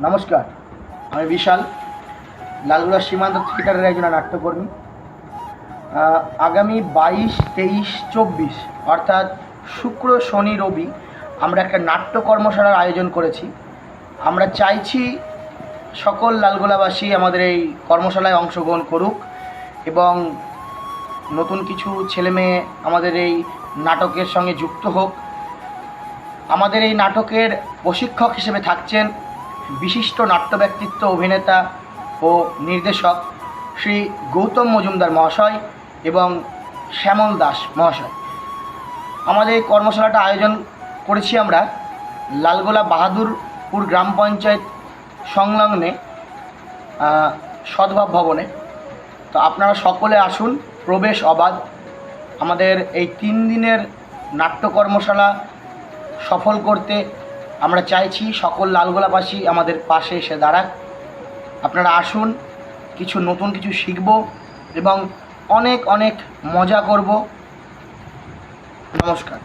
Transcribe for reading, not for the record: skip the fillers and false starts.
নমস্কার, আমি বিশাল, লালগোলা সীমান্ত থিয়েটারের একজন নাট্যকর্মী। আগামী 22, 23, 24 অর্থাৎ শুক্র, শনি, রবি আমরা একটা নাট্য কর্মশালার আয়োজন করেছি। আমরা চাইছি সকল লালগোলাবাসী আমাদের এই কর্মশালায় অংশগ্রহণ করুক এবং নতুন কিছু ছেলেমেয়ে আমাদের এই নাটকের সঙ্গে যুক্ত হোক। আমাদের এই নাটকের প্রশিক্ষক হিসেবে থাকছেন বিশিষ্ট নাট্য ব্যক্তিত্ব, অভিনেতা ও নির্দেশক শ্রী গৌতম মজুমদার মহাশয় এবং শ্যামল দাস মহাশয়। আমাদের এই কর্মশালাটা আয়োজন করেছি আমরা লালগোলা বাহাদুরপুর গ্রাম পঞ্চায়েত সংলগ্নে সদ্ভাব ভবনে। তো আপনারা সকলে আসুন, প্রবেশ অবাধ। আমাদের এই 3 দিনের নাট্য কর্মশালা সফল করতে আমরা চাইছি সকল লালগোলাবাসী আমাদের পাশে এসে দাঁড়াক। আপনারা আসুন, নতুন কিছু শিখব এবং অনেক অনেক মজা করব। নমস্কার।